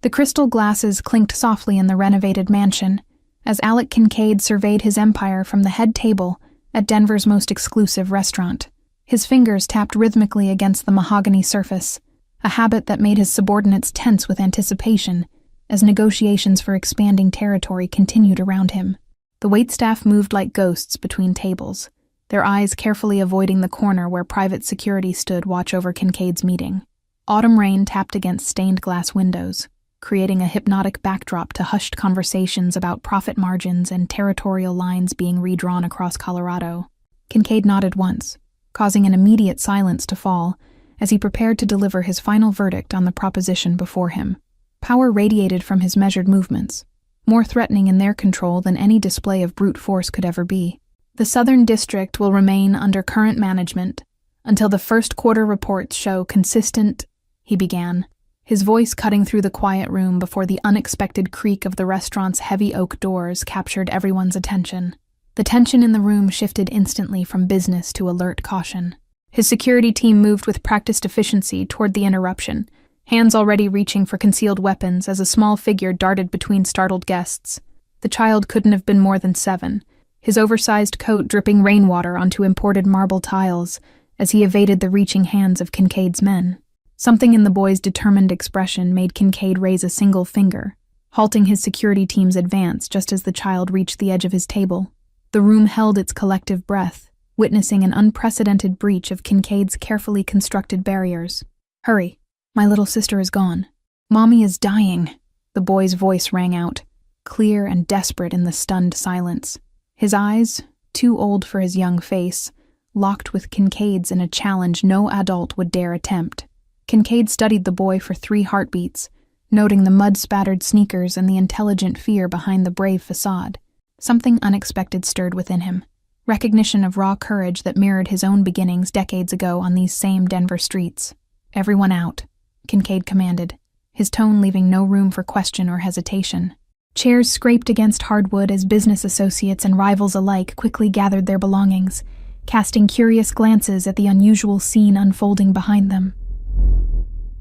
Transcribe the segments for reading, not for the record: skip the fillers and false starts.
The crystal glasses clinked softly in the renovated mansion as Alec Kincaid surveyed his empire from the head table at Denver's most exclusive restaurant. His fingers tapped rhythmically against the mahogany surface, a habit that made his subordinates tense with anticipation as negotiations for expanding territory continued around him. The waitstaff moved like ghosts between tables, their eyes carefully avoiding the corner where private security stood watch over Kincaid's meeting. Autumn rain tapped against stained glass windows, creating a hypnotic backdrop to hushed conversations about profit margins and territorial lines being redrawn across Colorado. Kincaid nodded once, causing an immediate silence to fall as he prepared to deliver his final verdict on the proposition before him. Power radiated from his measured movements, more threatening in their control than any display of brute force could ever be. The Southern District will remain under current management until the first quarter reports show consistent, he began, his voice cutting through the quiet room before the unexpected creak of the restaurant's heavy oak doors captured everyone's attention. The tension in the room shifted instantly from business to alert caution. His security team moved with practiced efficiency toward the interruption, hands already reaching for concealed weapons as a small figure darted between startled guests. The child couldn't have been more than 7, his oversized coat dripping rainwater onto imported marble tiles as he evaded the reaching hands of Kincaid's men. Something in the boy's determined expression made Kincaid raise a single finger, halting his security team's advance just as the child reached the edge of his table. The room held its collective breath, witnessing an unprecedented breach of Kincaid's carefully constructed barriers. "Hurry, my little sister is gone. Mommy is dying," the boy's voice rang out, clear and desperate in the stunned silence. His eyes, too old for his young face, locked with Kincaid's in a challenge no adult would dare attempt. Kincaid studied the boy for 3 heartbeats, noting the mud-spattered sneakers and the intelligent fear behind the brave facade. Something unexpected stirred within him, recognition of raw courage that mirrored his own beginnings decades ago on these same Denver streets. "Everyone out," Kincaid commanded, his tone leaving no room for question or hesitation. Chairs scraped against hardwood as business associates and rivals alike quickly gathered their belongings, casting curious glances at the unusual scene unfolding behind them.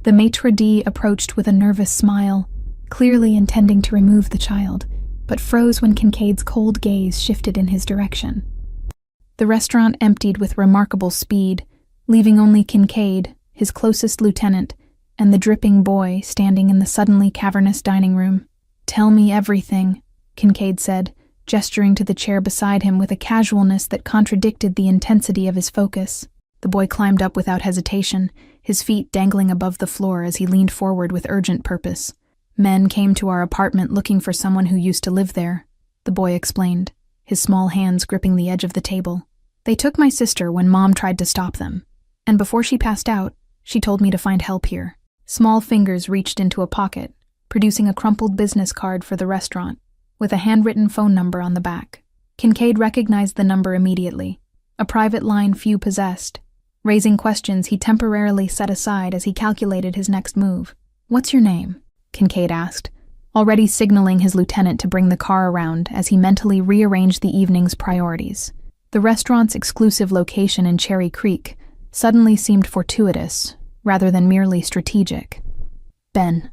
The maitre d' approached with a nervous smile, clearly intending to remove the child, but froze when Kincaid's cold gaze shifted in his direction. The restaurant emptied with remarkable speed, leaving only Kincaid, his closest lieutenant, and the dripping boy standing in the suddenly cavernous dining room. "Tell me everything," Kincaid said, gesturing to the chair beside him with a casualness that contradicted the intensity of his focus. The boy climbed up without hesitation, his feet dangling above the floor as he leaned forward with urgent purpose. "Men came to our apartment looking for someone who used to live there," the boy explained, his small hands gripping the edge of the table. "They took my sister when Mom tried to stop them, and before she passed out, she told me to find help here." Small fingers reached into a pocket, producing a crumpled business card for the restaurant, with a handwritten phone number on the back. Kincaid recognized the number immediately, a private line few possessed. Raising questions he temporarily set aside as he calculated his next move. "What's your name?" Kincaid asked, already signaling his lieutenant to bring the car around as he mentally rearranged the evening's priorities. The restaurant's exclusive location in Cherry Creek suddenly seemed fortuitous, rather than merely strategic. "Ben,"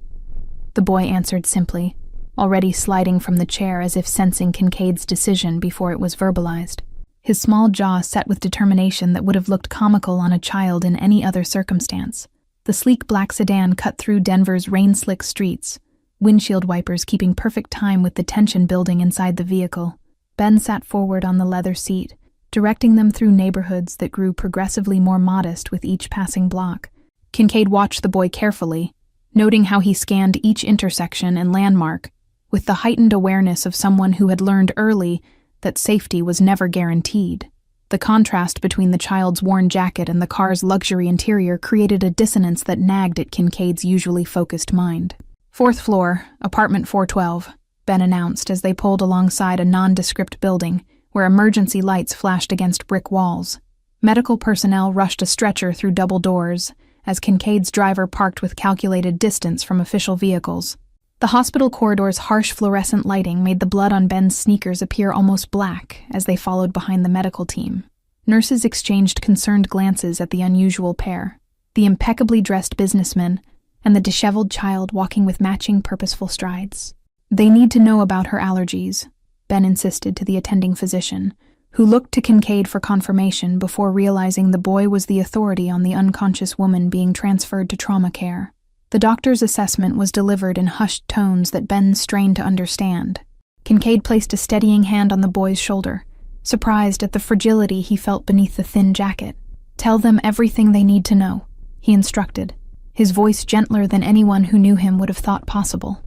the boy answered simply, already sliding from the chair as if sensing Kincaid's decision before it was verbalized. His small jaw set with determination that would have looked comical on a child in any other circumstance. The sleek black sedan cut through Denver's rain-slick streets, windshield wipers keeping perfect time with the tension building inside the vehicle. Ben sat forward on the leather seat, directing them through neighborhoods that grew progressively more modest with each passing block. Kincaid watched the boy carefully, noting how he scanned each intersection and landmark, with the heightened awareness of someone who had learned early that safety was never guaranteed. The contrast between the child's worn jacket and the car's luxury interior created a dissonance that nagged at Kincaid's usually focused mind. "4th floor, apartment 412, Ben announced as they pulled alongside a nondescript building where emergency lights flashed against brick walls. Medical personnel rushed a stretcher through double doors as Kincaid's driver parked with calculated distance from official vehicles. The hospital corridor's harsh fluorescent lighting made the blood on Ben's sneakers appear almost black as they followed behind the medical team. Nurses exchanged concerned glances at the unusual pair. The impeccably dressed businessman, and the disheveled child walking with matching purposeful strides. They need to know about her allergies, Ben insisted to the attending physician, who looked to Kincaid for confirmation before realizing the boy was the authority on the unconscious woman being transferred to trauma care. The doctor's assessment was delivered in hushed tones that Ben strained to understand. Kincaid placed a steadying hand on the boy's shoulder, surprised at the fragility he felt beneath the thin jacket. "Tell them everything they need to know," he instructed, his voice gentler than anyone who knew him would have thought possible.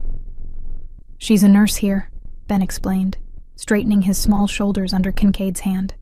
"She's a nurse here," Ben explained, straightening his small shoulders under Kincaid's hand.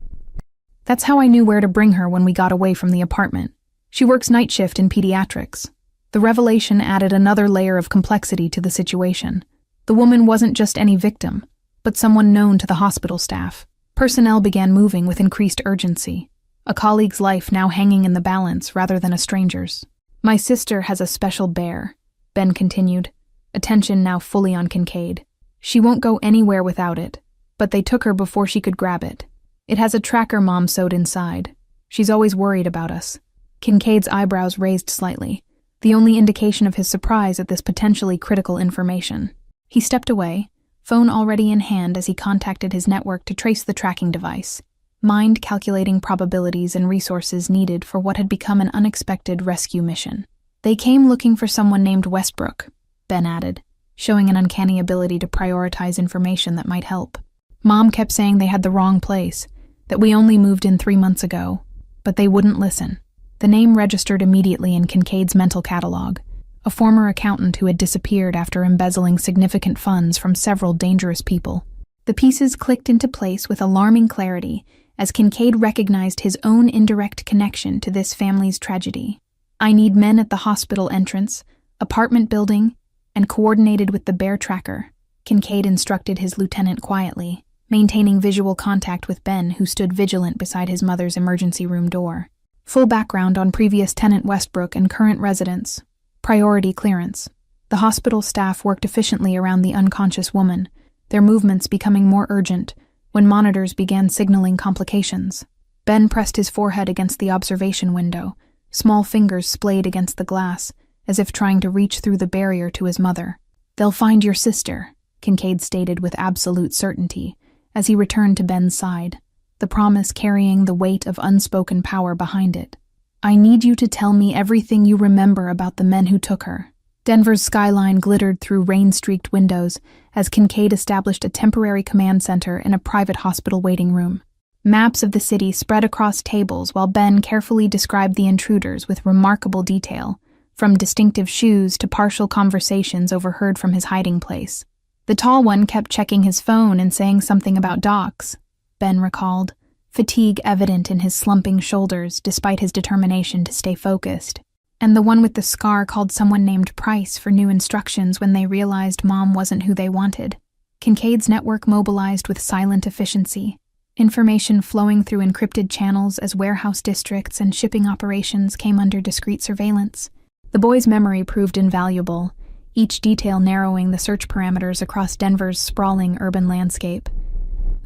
"That's how I knew where to bring her when we got away from the apartment. She works night shift in pediatrics." The revelation added another layer of complexity to the situation. The woman wasn't just any victim, but someone known to the hospital staff. Personnel began moving with increased urgency, a colleague's life now hanging in the balance rather than a stranger's. "My sister has a special bear," Ben continued, attention now fully on Kincaid. "She won't go anywhere without it, but they took her before she could grab it. It has a tracker Mom sewed inside. She's always worried about us." Kincaid's eyebrows raised slightly, the only indication of his surprise at this potentially critical information. He stepped away, phone already in hand as he contacted his network to trace the tracking device, mind calculating probabilities and resources needed for what had become an unexpected rescue mission. "They came looking for someone named Westbrook," Ben added, showing an uncanny ability to prioritize information that might help. "Mom kept saying they had the wrong place, that we only moved in 3 months ago, but they wouldn't listen." The name registered immediately in Kincaid's mental catalog, a former accountant who had disappeared after embezzling significant funds from several dangerous people. The pieces clicked into place with alarming clarity as Kincaid recognized his own indirect connection to this family's tragedy. "I need men at the hospital entrance, apartment building, and coordinated with the bear tracker," Kincaid instructed his lieutenant quietly, maintaining visual contact with Ben, who stood vigilant beside his mother's emergency room door. Full background on previous tenant Westbrook and current residents. Priority clearance. The hospital staff worked efficiently around the unconscious woman, their movements becoming more urgent when monitors began signaling complications. Ben pressed his forehead against the observation window, small fingers splayed against the glass, as if trying to reach through the barrier to his mother. "They'll find your sister," Kincaid stated with absolute certainty, as he returned to Ben's side, the promise carrying the weight of unspoken power behind it. "I need you to tell me everything you remember about the men who took her." Denver's skyline glittered through rain-streaked windows as Kincaid established a temporary command center in a private hospital waiting room. Maps of the city spread across tables while Ben carefully described the intruders with remarkable detail, from distinctive shoes to partial conversations overheard from his hiding place. "The tall one kept checking his phone and saying something about docs," Ben recalled, fatigue evident in his slumping shoulders despite his determination to stay focused. "And the one with the scar called someone named Price for new instructions when they realized Mom wasn't who they wanted." Kincaid's network mobilized with silent efficiency, information flowing through encrypted channels as warehouse districts and shipping operations came under discreet surveillance. The boy's memory proved invaluable, each detail narrowing the search parameters across Denver's sprawling urban landscape.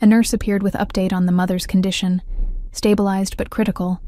A nurse appeared with update on the mother's condition, stabilized but critical,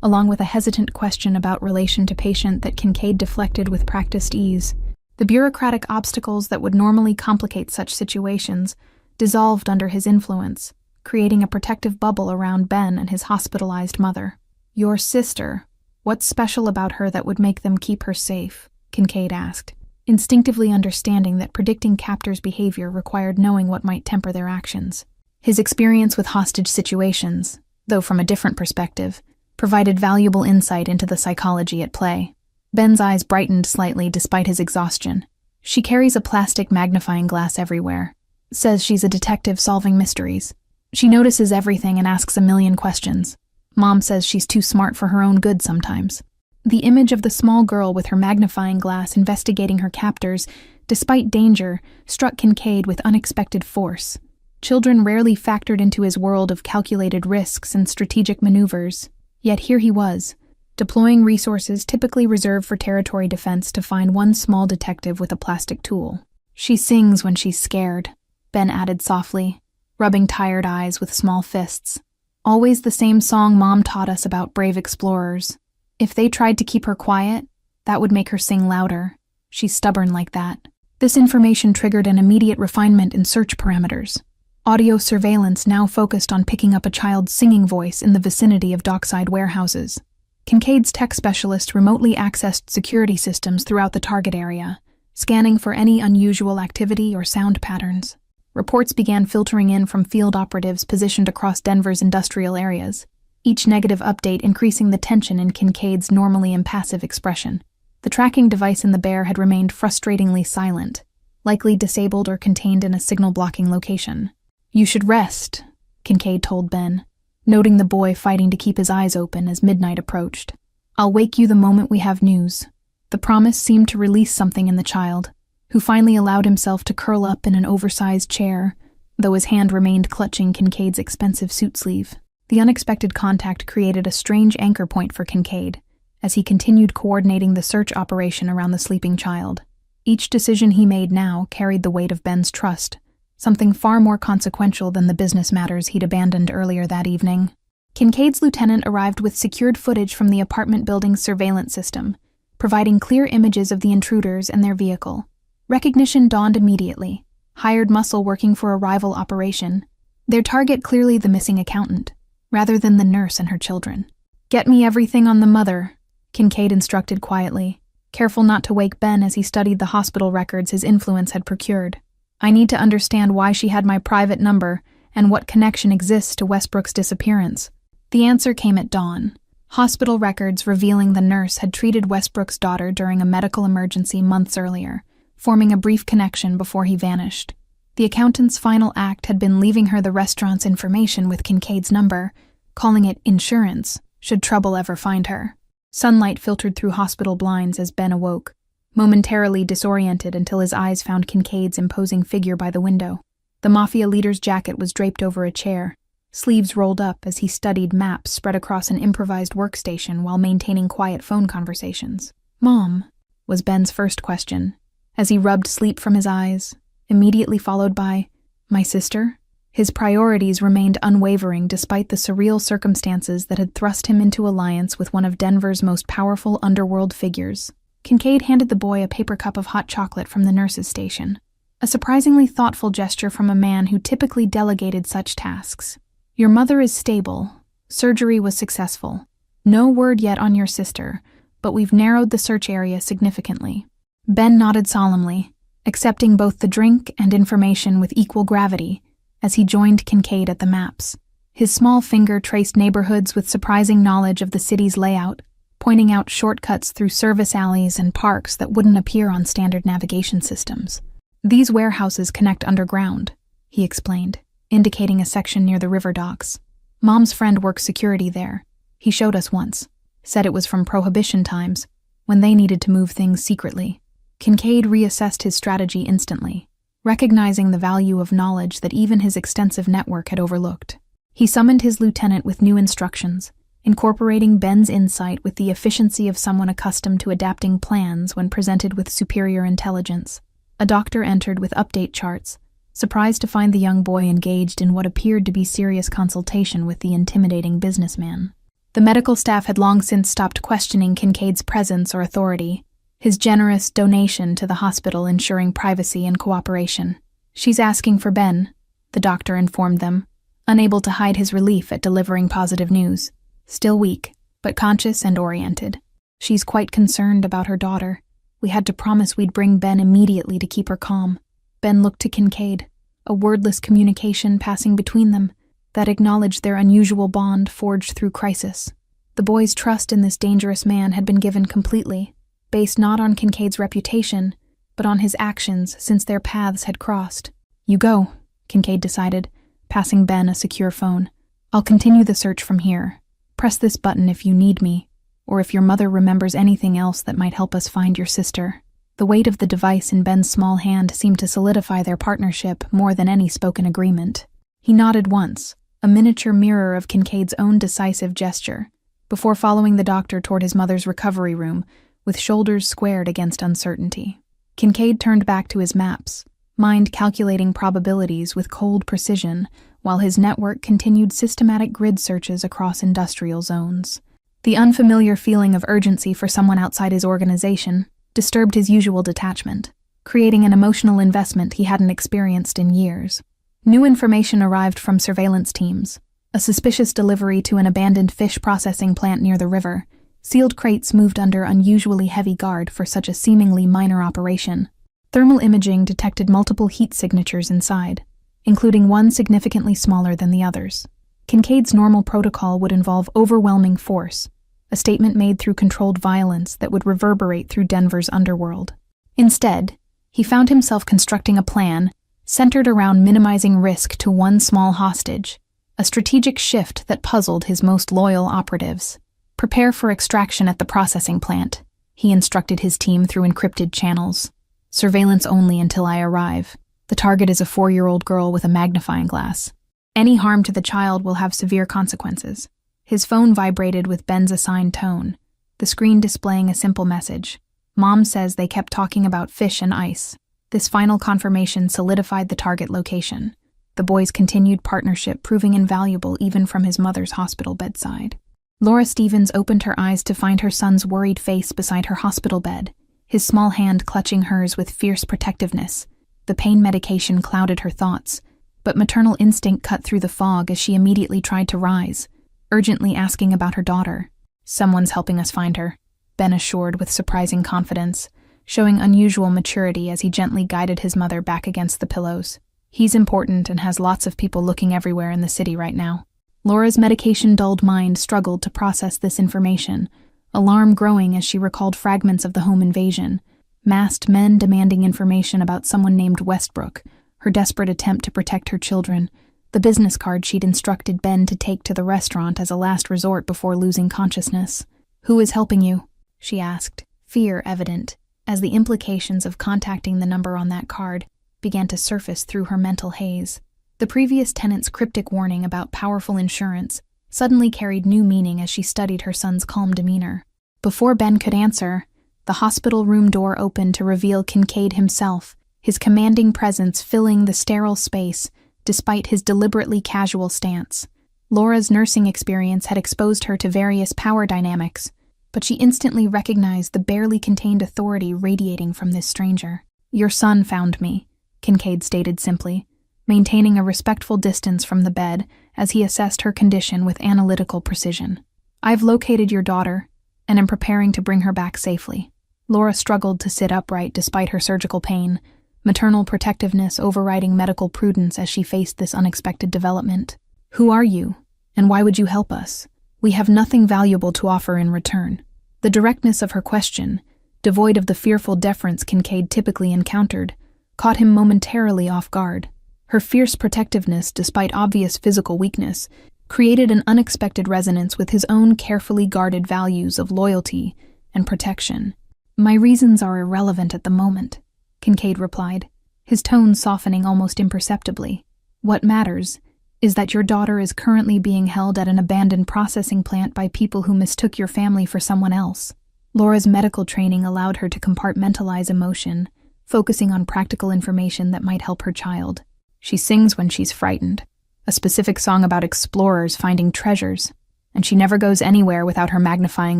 along with a hesitant question about relation to patient that Kincaid deflected with practiced ease. The bureaucratic obstacles that would normally complicate such situations dissolved under his influence, creating a protective bubble around Ben and his hospitalized mother. "Your sister, what's special about her that would make them keep her safe?" Kincaid asked, instinctively understanding that predicting captors' behavior required knowing what might temper their actions. His experience with hostage situations, though from a different perspective, provided valuable insight into the psychology at play. Ben's eyes brightened slightly despite his exhaustion. "She carries a plastic magnifying glass everywhere. Says she's a detective solving mysteries. She notices everything and asks a million questions. Mom says she's too smart for her own good sometimes." The image of the small girl with her magnifying glass investigating her captors, despite danger, struck Kincaid with unexpected force. Children rarely factored into his world of calculated risks and strategic maneuvers. Yet here he was, deploying resources typically reserved for territory defense to find one small detective with a plastic tool. "She sings when she's scared," Ben added softly, rubbing tired eyes with small fists. "Always the same song Mom taught us about brave explorers. If they tried to keep her quiet, That would make her sing louder. She's stubborn like that. This information triggered an immediate refinement in search parameters. Audio surveillance now focused on picking up a child's singing voice in the vicinity of dockside warehouses. Kincaid's tech specialist remotely accessed security systems throughout the target area, scanning for any unusual activity or sound patterns. Reports began filtering in from field operatives positioned across Denver's industrial areas, each negative update increasing the tension in Kincaid's normally impassive expression. The tracking device in the bear had remained frustratingly silent, likely disabled or contained in a signal-blocking location. "You should rest," Kincaid told Ben, noting the boy fighting to keep his eyes open as midnight approached. "I'll wake you the moment we have news." The promise seemed to release something in the child, who finally allowed himself to curl up in an oversized chair, though his hand remained clutching Kincaid's expensive suit sleeve. The unexpected contact created a strange anchor point for Kincaid, as he continued coordinating the search operation around the sleeping child. Each decision he made now carried the weight of Ben's trust, something far more consequential than the business matters he'd abandoned earlier that evening. Kincaid's lieutenant arrived with secured footage from the apartment building's surveillance system, providing clear images of the intruders and their vehicle. Recognition dawned immediately. Hired muscle working for a rival operation. Their target clearly the missing accountant, rather than the nurse and her children. "Get me everything on the mother," Kincaid instructed quietly, careful not to wake Ben as he studied the hospital records his influence had procured. "I need to understand why she had my private number and what connection exists to Westbrook's disappearance." The answer came at dawn. Hospital records revealing the nurse had treated Westbrook's daughter during a medical emergency months earlier, forming a brief connection before he vanished. The accountant's final act had been leaving her the restaurant's information with Kincaid's number, calling it insurance, should trouble ever find her. Sunlight filtered through hospital blinds as Ben awoke, momentarily disoriented until his eyes found Kincaid's imposing figure by the window. The mafia leader's jacket was draped over a chair, sleeves rolled up as he studied maps spread across an improvised workstation while maintaining quiet phone conversations. "Mom," was Ben's first question, as he rubbed sleep from his eyes, immediately followed by, "My sister?" His priorities remained unwavering despite the surreal circumstances that had thrust him into alliance with one of Denver's most powerful underworld figures. Kincaid handed the boy a paper cup of hot chocolate from the nurse's station, a surprisingly thoughtful gesture from a man who typically delegated such tasks. "Your mother is stable. Surgery was successful. No word yet on your sister, but we've narrowed the search area significantly." Ben nodded solemnly, accepting both the drink and information with equal gravity, as he joined Kincaid at the maps. His small finger traced neighborhoods with surprising knowledge of the city's layout, pointing out shortcuts through service alleys and parks that wouldn't appear on standard navigation systems. "These warehouses connect underground," he explained, indicating a section near the river docks. "Mom's friend works security there. He showed us once. Said it was from Prohibition times, when they needed to move things secretly." Kincaid reassessed his strategy instantly, recognizing the value of knowledge that even his extensive network had overlooked. He summoned his lieutenant with new instructions, incorporating Ben's insight with the efficiency of someone accustomed to adapting plans when presented with superior intelligence. A doctor entered with update charts, surprised to find the young boy engaged in what appeared to be serious consultation with the intimidating businessman. The medical staff had long since stopped questioning Kincaid's presence or authority, his generous donation to the hospital ensuring privacy and cooperation. "She's asking for Ben," the doctor informed them, unable to hide his relief at delivering positive news. "Still weak, but conscious and oriented. She's quite concerned about her daughter. We had to promise we'd bring Ben immediately to keep her calm." Ben looked to Kincaid, a wordless communication passing between them that acknowledged their unusual bond forged through crisis. The boy's trust in this dangerous man had been given completely, based not on Kincaid's reputation, but on his actions since their paths had crossed. "You go," Kincaid decided, passing Ben a secure phone. "I'll continue the search from here. Press this button if you need me, or if your mother remembers anything else that might help us find your sister." The weight of the device in Ben's small hand seemed to solidify their partnership more than any spoken agreement. He nodded once, a miniature mirror of Kincaid's own decisive gesture, before following the doctor toward his mother's recovery room, with shoulders squared against uncertainty. Kincaid turned back to his maps, mind calculating probabilities with cold precision, while his network continued systematic grid searches across industrial zones. The unfamiliar feeling of urgency for someone outside his organization disturbed his usual detachment, creating an emotional investment he hadn't experienced in years. New information arrived from surveillance teams. A suspicious delivery to an abandoned fish processing plant near the river. Sealed crates moved under unusually heavy guard for such a seemingly minor operation. Thermal imaging detected multiple heat signatures inside, including one significantly smaller than the others. Kincaid's normal protocol would involve overwhelming force, a statement made through controlled violence that would reverberate through Denver's underworld. Instead, he found himself constructing a plan centered around minimizing risk to one small hostage, a strategic shift that puzzled his most loyal operatives. Prepare for extraction at the processing plant, he instructed his team through encrypted channels. Surveillance only until I arrive. The target is a 4-year-old girl with a magnifying glass. Any harm to the child will have severe consequences. His phone vibrated with Ben's assigned tone, the screen displaying a simple message. Mom says they kept talking about fish and ice. This final confirmation solidified the target location. The boy's continued partnership proving invaluable even from his mother's hospital bedside. Laura Stevens opened her eyes to find her son's worried face beside her hospital bed, his small hand clutching hers with fierce protectiveness. The pain medication clouded her thoughts, but maternal instinct cut through the fog as she immediately tried to rise, urgently asking about her daughter. Someone's helping us find her, Ben assured with surprising confidence, showing unusual maturity as he gently guided his mother back against the pillows. He's important and has lots of people looking everywhere in the city right now. Laura's medication-dulled mind struggled to process this information, alarm growing as she recalled fragments of the home invasion, masked men demanding information about someone named Westbrook, her desperate attempt to protect her children, the business card she'd instructed Ben to take to the restaurant as a last resort before losing consciousness. "Who is helping you?" she asked, fear evident, as the implications of contacting the number on that card began to surface through her mental haze. The previous tenant's cryptic warning about powerful insurance suddenly carried new meaning as she studied her son's calm demeanor. Before Ben could answer, the hospital room door opened to reveal Kincaid himself, his commanding presence filling the sterile space despite his deliberately casual stance. Laura's nursing experience had exposed her to various power dynamics, but she instantly recognized the barely contained authority radiating from this stranger. "Your son found me," Kincaid stated simply, maintaining a respectful distance from the bed as he assessed her condition with analytical precision. "I've located your daughter, and am preparing to bring her back safely." Laura struggled to sit upright despite her surgical pain, maternal protectiveness overriding medical prudence as she faced this unexpected development. "Who are you, and why would you help us? We have nothing valuable to offer in return." The directness of her question, devoid of the fearful deference Kincaid typically encountered, caught him momentarily off guard. Her fierce protectiveness, despite obvious physical weakness, created an unexpected resonance with his own carefully guarded values of loyalty and protection. "My reasons are irrelevant at the moment," Kincaid replied, his tone softening almost imperceptibly. "What matters is that your daughter is currently being held at an abandoned processing plant by people who mistook your family for someone else." Laura's medical training allowed her to compartmentalize emotion, focusing on practical information that might help her child. "She sings when she's frightened, a specific song about explorers finding treasures, and she never goes anywhere without her magnifying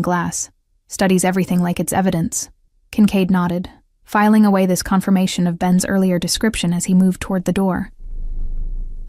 glass. Studies everything like it's evidence." Kincaid nodded, filing away this confirmation of Ben's earlier description as he moved toward the door.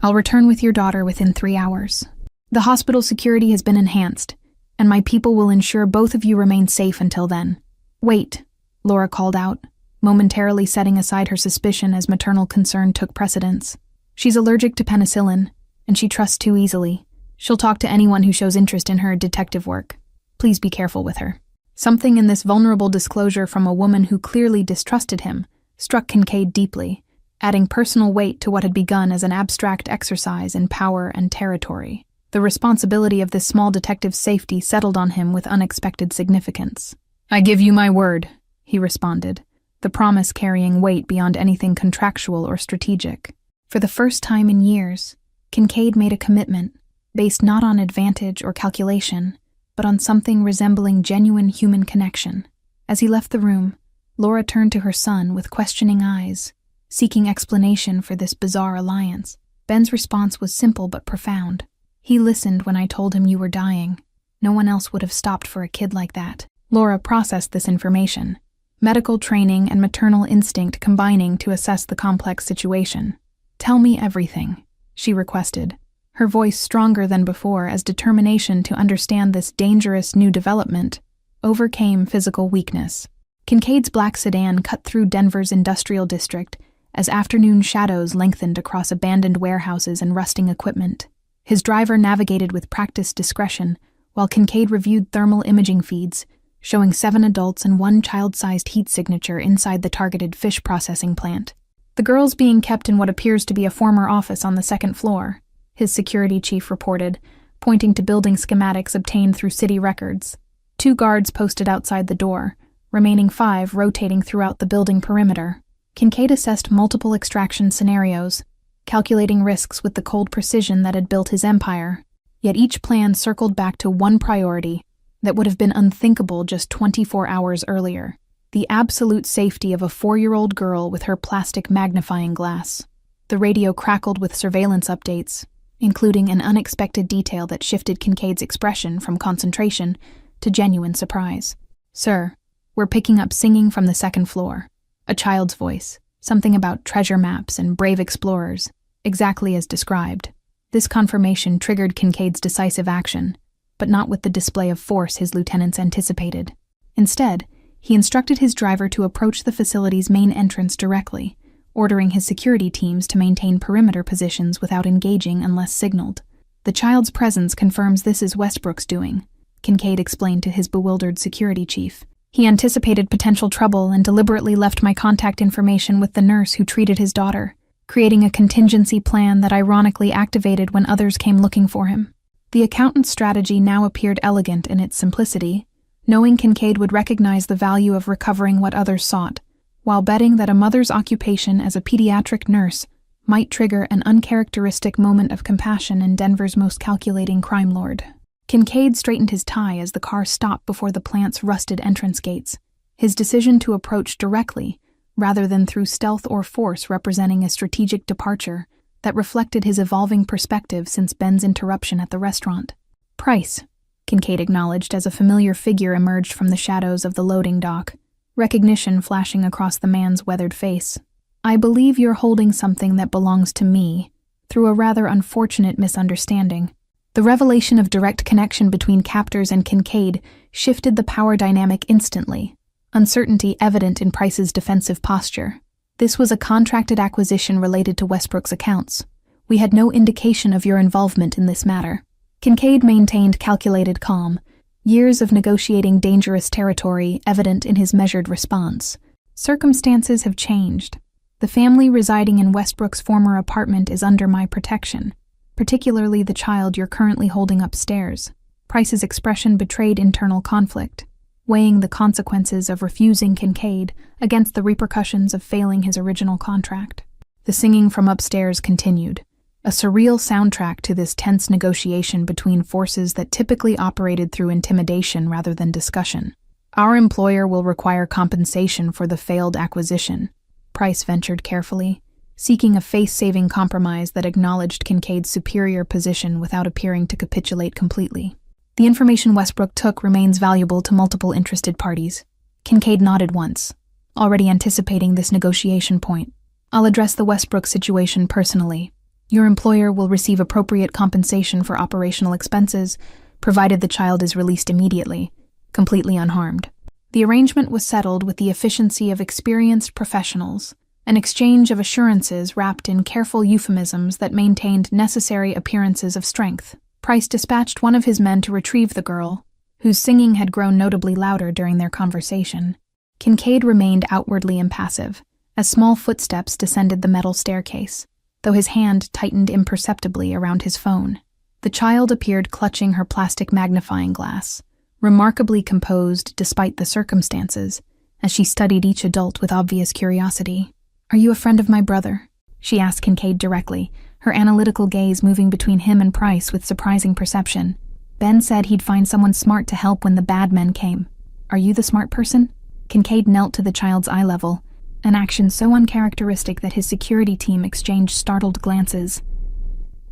"I'll return with your daughter within 3 hours. The hospital security has been enhanced, and my people will ensure both of you remain safe until then." "Wait," Laura called out, momentarily setting aside her suspicion as maternal concern took precedence. "She's allergic to penicillin, and she trusts too easily. She'll talk to anyone who shows interest in her detective work. Please be careful with her." Something in this vulnerable disclosure from a woman who clearly distrusted him struck Kincaid deeply, adding personal weight to what had begun as an abstract exercise in power and territory. The responsibility of this small detective's safety settled on him with unexpected significance. "I give you my word," he responded, the promise carrying weight beyond anything contractual or strategic. For the first time in years, Kincaid made a commitment, based not on advantage or calculation, but on something resembling genuine human connection. As he left the room, Laura turned to her son with questioning eyes, seeking explanation for this bizarre alliance. Ben's response was simple but profound. "He listened when I told him you were dying. No one else would have stopped for a kid like that. Laura processed this information, medical training and maternal instinct combining to assess the complex situation. "Tell me everything," she requested, her voice stronger than before as determination to understand this dangerous new development overcame physical weakness. Kincaid's black sedan cut through Denver's industrial district as afternoon shadows lengthened across abandoned warehouses and rusting equipment. His driver navigated with practiced discretion, while Kincaid reviewed thermal imaging feeds, showing 7 adults and 1 child-sized heat signature inside the targeted fish processing plant. The girls being kept in what appears to be a former office on the 2nd floor, his security chief reported, pointing to building schematics obtained through city records. 2 guards posted outside the door, remaining 5 rotating throughout the building perimeter. Kincaid assessed multiple extraction scenarios, calculating risks with the cold precision that had built his empire, yet each plan circled back to one priority that would have been unthinkable just 24 hours earlier: the absolute safety of a 4-year-old girl with her plastic magnifying glass. The radio crackled with surveillance updates, including an unexpected detail that shifted Kincaid's expression from concentration to genuine surprise. "Sir, we're picking up singing from the 2nd floor." A child's voice, something about treasure maps and brave explorers, exactly as described. This confirmation triggered Kincaid's decisive action, but not with the display of force his lieutenants anticipated. Instead, he instructed his driver to approach the facility's main entrance directly, ordering his security teams to maintain perimeter positions without engaging unless signaled. "The child's presence confirms this is Westbrook's doing," Kincaid explained to his bewildered security chief. "He anticipated potential trouble and deliberately left my contact information with the nurse who treated his daughter, creating a contingency plan that ironically activated when others came looking for him." The accountant's strategy now appeared elegant in its simplicity, knowing Kincaid would recognize the value of recovering what others sought, while betting that a mother's occupation as a pediatric nurse might trigger an uncharacteristic moment of compassion in Denver's most calculating crime lord. Kincaid straightened his tie as the car stopped before the plant's rusted entrance gates, his decision to approach directly, rather than through stealth or force, representing a strategic departure that reflected his evolving perspective since Ben's interruption at the restaurant. "Price," Kincaid acknowledged as a familiar figure emerged from the shadows of the loading dock, recognition flashing across the man's weathered face. "I believe you're holding something that belongs to me, through a rather unfortunate misunderstanding." The revelation of direct connection between captors and Kincaid shifted the power dynamic instantly, uncertainty evident in Price's defensive posture. "This was a contracted acquisition related to Westbrook's accounts. We had no indication of your involvement in this matter." Kincaid maintained calculated calm, years of negotiating dangerous territory evident in his measured response. "Circumstances have changed. The family residing in Westbrook's former apartment is under my protection, particularly the child you're currently holding upstairs." Price's expression betrayed internal conflict, weighing the consequences of refusing Kincaid against the repercussions of failing his original contract. The singing from upstairs continued, a surreal soundtrack to this tense negotiation between forces that typically operated through intimidation rather than discussion. "Our employer will require compensation for the failed acquisition," Price ventured carefully, seeking a face-saving compromise that acknowledged Kincaid's superior position without appearing to capitulate completely. "The information Westbrook took remains valuable to multiple interested parties." Kincaid nodded once, already anticipating this negotiation point. "I'll address the Westbrook situation personally. Your employer will receive appropriate compensation for operational expenses, provided the child is released immediately, completely unharmed." The arrangement was settled with the efficiency of experienced professionals, an exchange of assurances wrapped in careful euphemisms that maintained necessary appearances of strength. Price dispatched one of his men to retrieve the girl, whose singing had grown notably louder during their conversation. Kincaid remained outwardly impassive, as small footsteps descended the metal staircase, though his hand tightened imperceptibly around his phone. The child appeared clutching her plastic magnifying glass, remarkably composed despite the circumstances, as she studied each adult with obvious curiosity. "Are you a friend of my brother?" she asked Kincaid directly, her analytical gaze moving between him and Price with surprising perception. "Ben said he'd find someone smart to help when the bad men came. Are you the smart person?" Kincaid knelt to the child's eye level, an action so uncharacteristic that his security team exchanged startled glances.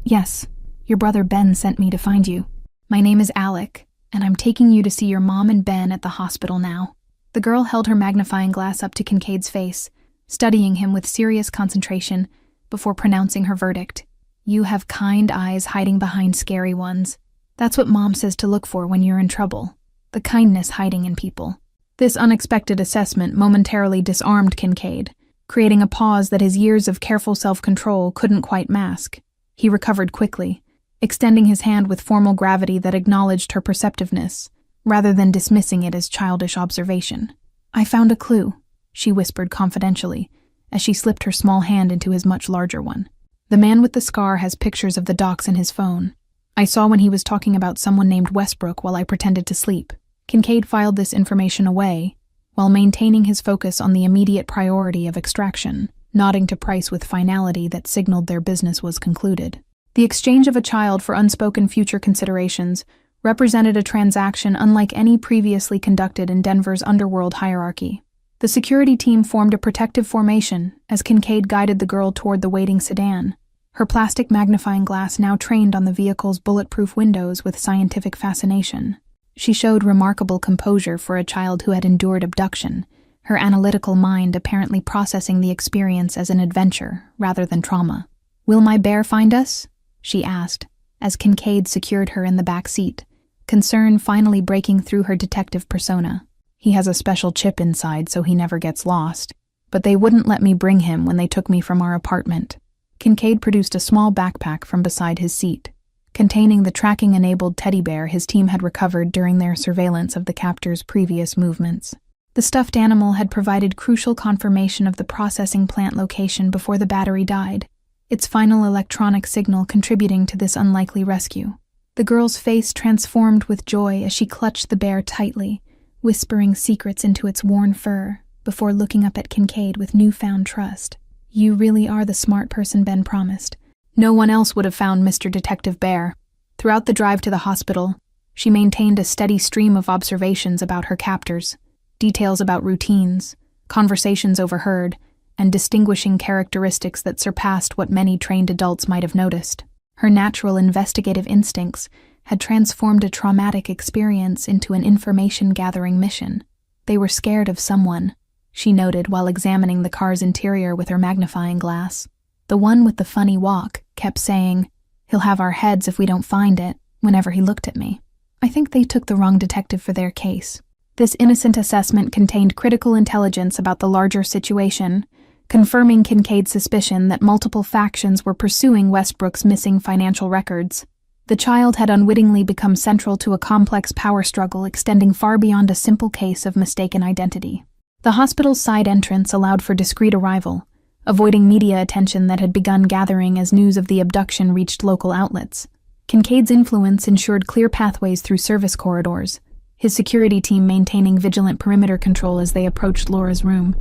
"Yes, your brother Ben sent me to find you. My name is Alec, And I'm taking you to see your mom and Ben at the hospital now." The girl held her magnifying glass up to Kincaid's face, studying him with serious concentration before pronouncing her verdict. "You have kind eyes hiding behind scary ones. That's what Mom says to look for when you're in trouble. The kindness hiding in people." This unexpected assessment momentarily disarmed Kincaid, creating a pause that his years of careful self-control couldn't quite mask. He recovered quickly, extending his hand with formal gravity that acknowledged her perceptiveness, rather than dismissing it as childish observation. "I found a clue," she whispered confidentially, as she slipped her small hand into his much larger one. "The man with the scar has pictures of the docks in his phone. I saw when he was talking about someone named Westbrook while I pretended to sleep." Kincaid filed this information away, while maintaining his focus on the immediate priority of extraction, nodding to Price with finality that signaled their business was concluded. The exchange of a child for unspoken future considerations represented a transaction unlike any previously conducted in Denver's underworld hierarchy. The security team formed a protective formation as Kincaid guided the girl toward the waiting sedan, her plastic magnifying glass now trained on the vehicle's bulletproof windows with scientific fascination. She showed remarkable composure for a child who had endured abduction, her analytical mind apparently processing the experience as an adventure rather than trauma. "Will my bear find us?" she asked, as Kincaid secured her in the back seat, concern finally breaking through her detective persona. "He has a special chip inside so he never gets lost, but they wouldn't let me bring him when they took me from our apartment." Kincaid produced a small backpack from beside his seat, containing the tracking-enabled teddy bear his team had recovered during their surveillance of the captor's previous movements. The stuffed animal had provided crucial confirmation of the processing plant location before the battery died, its final electronic signal contributing to this unlikely rescue. The girl's face transformed with joy as she clutched the bear tightly, whispering secrets into its worn fur, before looking up at Kincaid with newfound trust. "You really are the smart person Ben promised. No one else would have found Mr. Detective Bear." Throughout the drive to the hospital, she maintained a steady stream of observations about her captors, details about routines, conversations overheard, and distinguishing characteristics that surpassed what many trained adults might have noticed. Her natural investigative instincts had transformed a traumatic experience into an information-gathering mission. "They were scared of someone," she noted while examining the car's interior with her magnifying glass. "The one with the funny walk kept saying, 'He'll have our heads if we don't find it,' whenever he looked at me. I think they took the wrong detective for their case." This innocent assessment contained critical intelligence about the larger situation, confirming Kincaid's suspicion that multiple factions were pursuing Westbrook's missing financial records. The child had unwittingly become central to a complex power struggle extending far beyond a simple case of mistaken identity. The hospital's side entrance allowed for discreet arrival, avoiding media attention that had begun gathering as news of the abduction reached local outlets. Kincaid's influence ensured clear pathways through service corridors, his security team maintaining vigilant perimeter control as they approached Laura's room.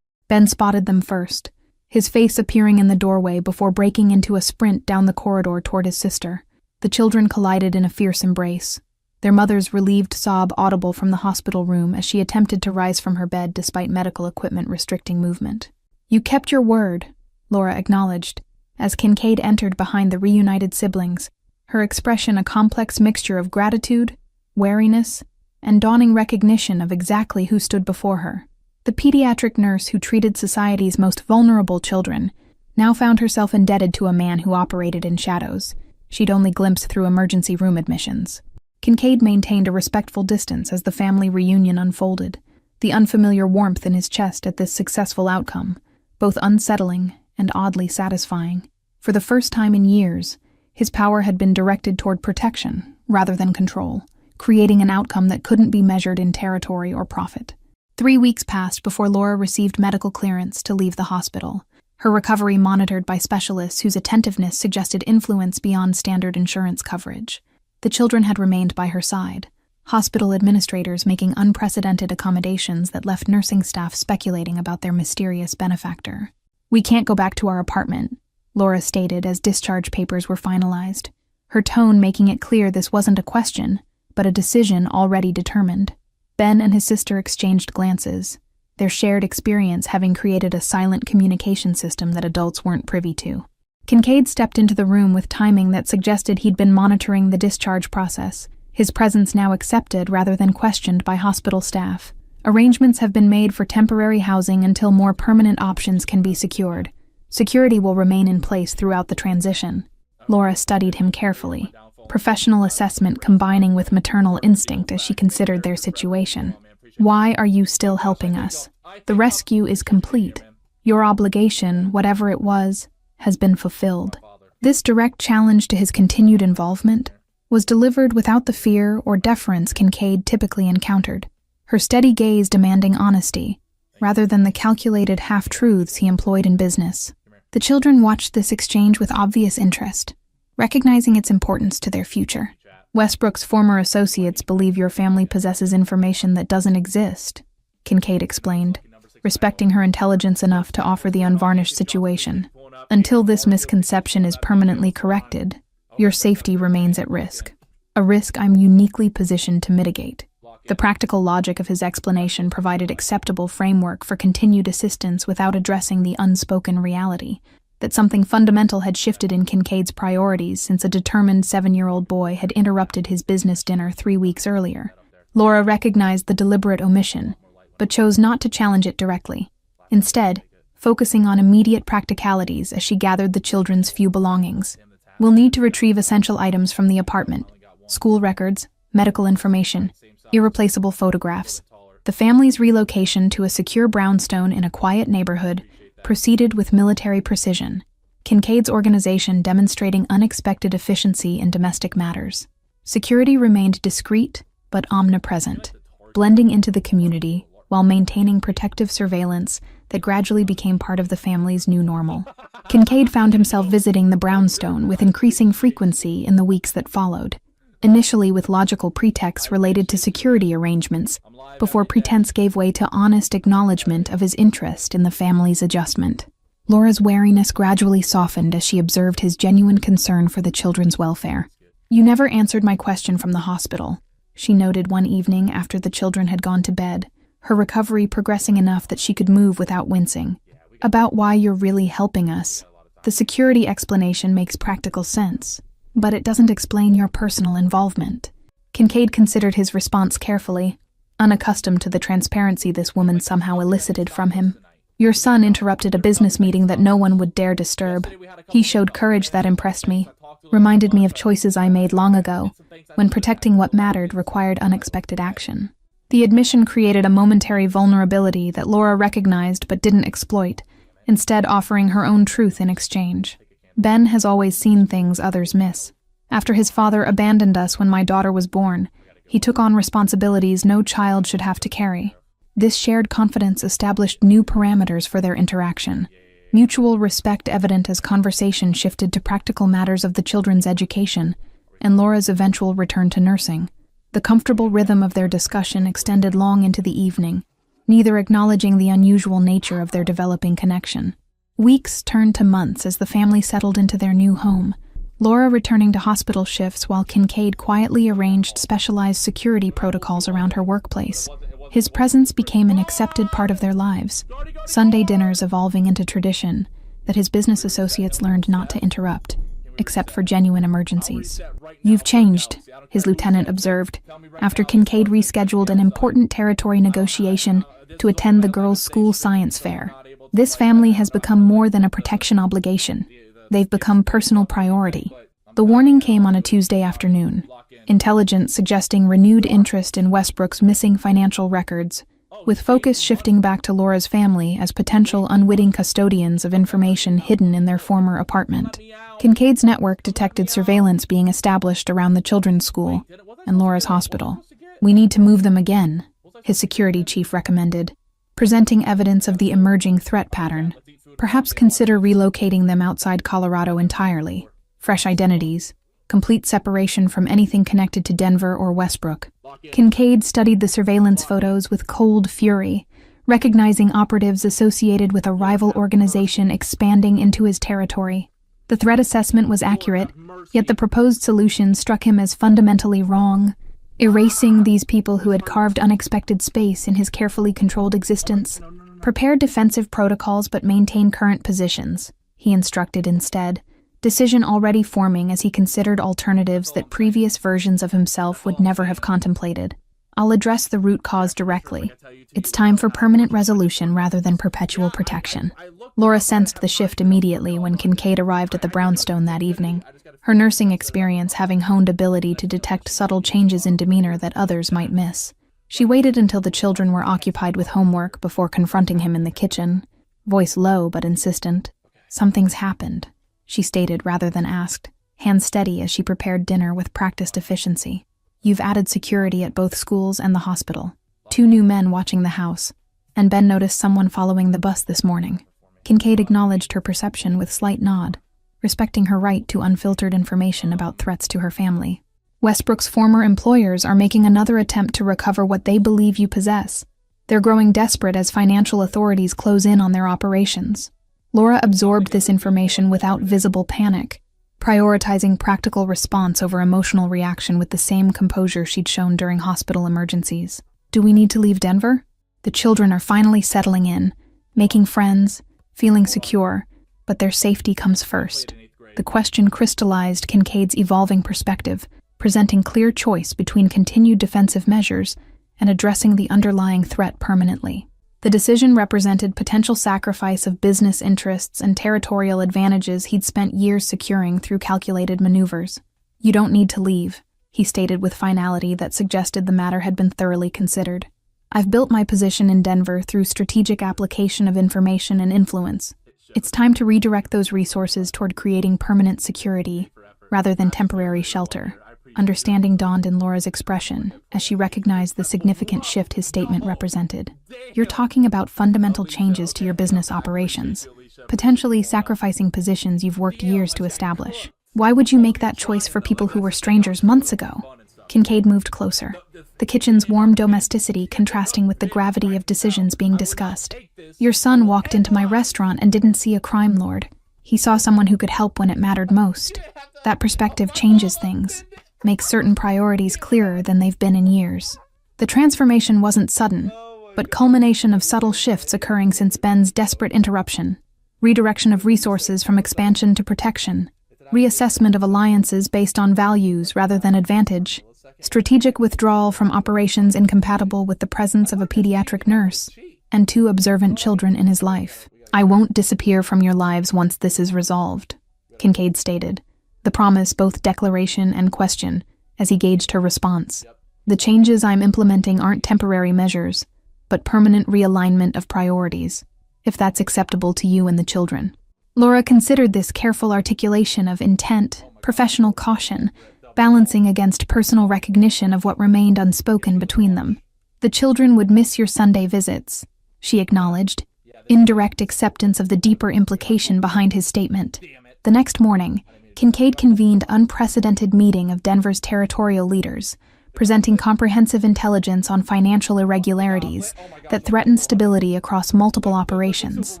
Ben spotted them first, his face appearing in the doorway before breaking into a sprint down the corridor toward his sister. The children collided in a fierce embrace, their mother's relieved sob audible from the hospital room as she attempted to rise from her bed despite medical equipment restricting movement. "You kept your word," Laura acknowledged, as Kincaid entered behind the reunited siblings, her expression a complex mixture of gratitude, wariness, and dawning recognition of exactly who stood before her. The pediatric nurse who treated society's most vulnerable children now found herself indebted to a man who operated in shadows she'd only glimpsed through emergency room admissions. Kincaid maintained a respectful distance as the family reunion unfolded, the unfamiliar warmth in his chest at this successful outcome, both unsettling and oddly satisfying. For the first time in years, his power had been directed toward protection rather than control, creating an outcome that couldn't be measured in territory or profit. 3 weeks passed before Laura received medical clearance to leave the hospital, her recovery monitored by specialists whose attentiveness suggested influence beyond standard insurance coverage. The children had remained by her side, hospital administrators making unprecedented accommodations that left nursing staff speculating about their mysterious benefactor. "We can't go back to our apartment," Laura stated as discharge papers were finalized, her tone making it clear this wasn't a question, but a decision already determined. Ben and his sister exchanged glances, their shared experience having created a silent communication system that adults weren't privy to. Kincaid stepped into the room with timing that suggested he'd been monitoring the discharge process, his presence now accepted rather than questioned by hospital staff. Arrangements have been made for temporary housing until more permanent options can be secured. Security will remain in place throughout the transition. Laura studied him carefully, professional assessment combining with maternal instinct as she considered their situation. Why are you still helping us? The rescue is complete. Your obligation, whatever it was, has been fulfilled. This direct challenge to his continued involvement was delivered without the fear or deference Kincaid typically encountered, her steady gaze demanding honesty, rather than the calculated half-truths he employed in business. The children watched this exchange with obvious interest, recognizing its importance to their future. Westbrook's former associates believe your family possesses information that doesn't exist, Kincaid explained, respecting her intelligence enough to offer the unvarnished situation. Until this misconception is permanently corrected, your safety remains at risk, a risk I'm uniquely positioned to mitigate. The practical logic of his explanation provided acceptable framework for continued assistance without addressing the unspoken reality that something fundamental had shifted in Kincaid's priorities since a determined 7-year-old boy had interrupted his business dinner 3 weeks earlier. Laura recognized the deliberate omission, but chose not to challenge it directly, instead focusing on immediate practicalities as she gathered the children's few belongings. We'll need to retrieve essential items from the apartment: school records, medical information, irreplaceable photographs. The family's relocation to a secure brownstone in a quiet neighborhood proceeded with military precision, Kincaid's organization demonstrating unexpected efficiency in domestic matters. Security remained discreet but omnipresent, blending into the community while maintaining protective surveillance that gradually became part of the family's new normal. Kincaid found himself visiting the brownstone with increasing frequency in the weeks that followed, initially with logical pretexts related to security arrangements, before pretense gave way to honest acknowledgement of his interest in the family's adjustment. Laura's wariness gradually softened as she observed his genuine concern for the children's welfare. "You never answered my question from the hospital," she noted one evening after the children had gone to bed, her recovery progressing enough that she could move without wincing. "About why you're really helping us. The security explanation makes practical sense, but it doesn't explain your personal involvement." Kincaid considered his response carefully, unaccustomed to the transparency this woman somehow elicited from him. "Your son interrupted a business meeting that no one would dare disturb. He showed courage that impressed me, reminded me of choices I made long ago, when protecting what mattered required unexpected action." The admission created a momentary vulnerability that Laura recognized but didn't exploit, instead offering her own truth in exchange. "Ben has always seen things others miss. After his father abandoned us when my daughter was born, he took on responsibilities no child should have to carry. This shared confidence established new parameters for their interaction, mutual respect evident as conversation shifted to practical matters of the children's education and Laura's eventual return to nursing. The comfortable rhythm of their discussion extended long into the evening, neither acknowledging the unusual nature of their developing connection. Weeks turned to months as the family settled into their new home, Laura returning to hospital shifts while Kincaid quietly arranged specialized security protocols around her workplace. His presence became an accepted part of their lives, Sunday dinners evolving into tradition that his business associates learned not to interrupt, except for genuine emergencies. "You've changed," his lieutenant observed, after Kincaid rescheduled an important territory negotiation to attend the girls' school science fair. "This family has become more than a protection obligation. They've become personal priority." The warning came on a Tuesday afternoon, intelligence suggesting renewed interest in Westbrook's missing financial records, with focus shifting back to Laura's family as potential unwitting custodians of information hidden in their former apartment. Kincaid's network detected surveillance being established around the children's school and Laura's hospital. "We need to move them again," his security chief recommended, presenting evidence of the emerging threat pattern. "Perhaps consider relocating them outside Colorado entirely. Fresh identities, complete separation from anything connected to Denver or Westbrook." Kincaid studied the surveillance photos with cold fury, recognizing operatives associated with a rival organization expanding into his territory. The threat assessment was accurate, yet the proposed solution struck him as fundamentally wrong, erasing these people who had carved unexpected space in his carefully controlled existence. "Prepare defensive protocols but maintain current positions," he instructed instead, decision already forming as he considered alternatives that previous versions of himself would never have contemplated. I'll address the root cause directly. It's time for permanent resolution rather than perpetual protection. Laura sensed the shift immediately when Kincaid arrived at the brownstone that evening, her nursing experience having honed ability to detect subtle changes in demeanor that others might miss. She waited until the children were occupied with homework before confronting him in the kitchen, voice low but insistent. "Something's happened," she stated rather than asked, hands steady as she prepared dinner with practiced efficiency. "You've added security at both schools and the hospital. 2 new men watching the house, and Ben noticed someone following the bus this morning." Kincaid acknowledged her perception with slight nod, respecting her right to unfiltered information about threats to her family. "Westbrook's former employers are making another attempt to recover what they believe you possess. They're growing desperate as financial authorities close in on their operations." Laura absorbed this information without visible panic, prioritizing practical response over emotional reaction with the same composure she'd shown during hospital emergencies. "Do we need to leave Denver? The children are finally settling in, making friends, feeling secure, but their safety comes first." The question crystallized Kincaid's evolving perspective, presenting clear choice between continued defensive measures and addressing the underlying threat permanently. The decision represented potential sacrifice of business interests and territorial advantages he'd spent years securing through calculated maneuvers. "You don't need to leave," he stated with finality that suggested the matter had been thoroughly considered. "I've built my position in Denver through strategic application of information and influence. It's time to redirect those resources toward creating permanent security rather than temporary shelter." Understanding dawned in Laura's expression as she recognized the significant shift his statement represented. "You're talking about fundamental changes to your business operations, potentially sacrificing positions you've worked years to establish. Why would you make that choice for people who were strangers months ago?" Kincaid moved closer, the kitchen's warm domesticity contrasting with the gravity of decisions being discussed. "Your son walked into my restaurant and didn't see a crime lord. He saw someone who could help when it mattered most. That perspective changes things, makes certain priorities clearer than they've been in years." The transformation wasn't sudden, but culmination of subtle shifts occurring since Ben's desperate interruption. Redirection of resources from expansion to protection, reassessment of alliances based on values rather than advantage, strategic withdrawal from operations incompatible with the presence of a pediatric nurse, and 2 observant children in his life. "I won't disappear from your lives once this is resolved," Kincaid stated, the promise both declaration and question, as he gauged her response. "The changes I'm implementing aren't temporary measures, but permanent realignment of priorities, if that's acceptable to you and the children." Laura considered this careful articulation of intent, professional caution, balancing against personal recognition of what remained unspoken between them. "The children would miss your Sunday visits," she acknowledged, indirect acceptance of the deeper implication behind his statement. The next morning, Kincaid convened unprecedented meeting of Denver's territorial leaders, presenting comprehensive intelligence on financial irregularities that threatened stability across multiple operations.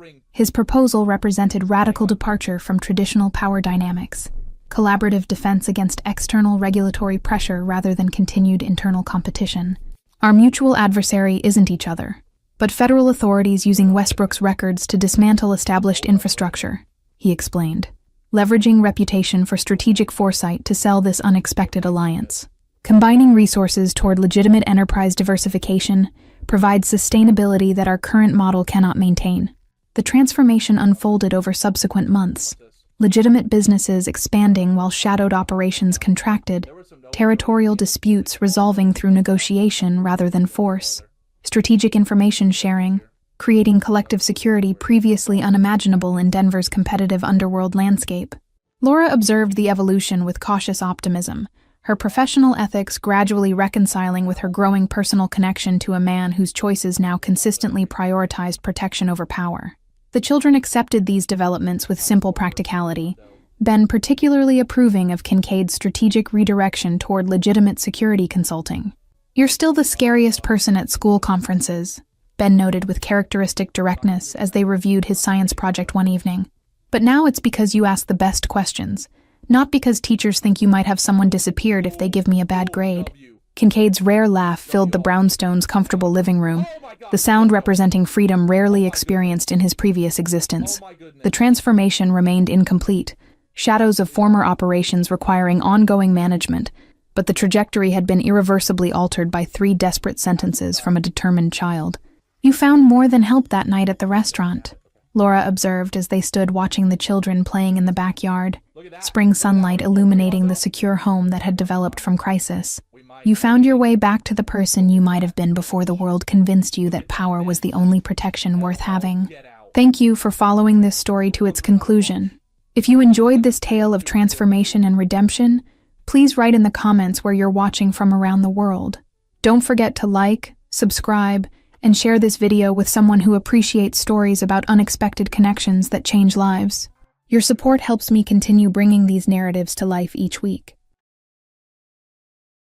His proposal represented radical departure from traditional power dynamics, collaborative defense against external regulatory pressure rather than continued internal competition. "Our mutual adversary isn't each other, but federal authorities using Westbrook's records to dismantle established infrastructure," he explained, leveraging reputation for strategic foresight to sell this unexpected alliance. "Combining resources toward legitimate enterprise diversification provides sustainability that our current model cannot maintain." The transformation unfolded over subsequent months, legitimate businesses expanding while shadowed operations contracted, territorial disputes resolving through negotiation rather than force, strategic information sharing, creating collective security previously unimaginable in Denver's competitive underworld landscape. Laura observed the evolution with cautious optimism, her professional ethics gradually reconciling with her growing personal connection to a man whose choices now consistently prioritized protection over power. The children accepted these developments with simple practicality, Ben particularly approving of Kincaid's strategic redirection toward legitimate security consulting. "You're still the scariest person at school conferences," Ben noted with characteristic directness as they reviewed his science project one evening. "But now it's because you ask the best questions, not because teachers think you might have someone disappeared if they give me a bad grade." Kincaid's rare laugh filled the brownstone's comfortable living room, the sound representing freedom rarely experienced in his previous existence. The transformation remained incomplete, shadows of former operations requiring ongoing management, but the trajectory had been irreversibly altered by 3 desperate sentences from a determined child. "You found more than help that night at the restaurant," Laura observed as they stood watching the children playing in the backyard, spring sunlight illuminating the secure home that had developed from crisis. "You found your way back to the person you might have been before the world convinced you that power was the only protection worth having. Thank you for following this story to its conclusion. If you enjoyed this tale of transformation and redemption, please write in the comments where you're watching from around the world. Don't forget to like, subscribe, and share this video with someone who appreciates stories about unexpected connections that change lives. Your support helps me continue bringing these narratives to life each week.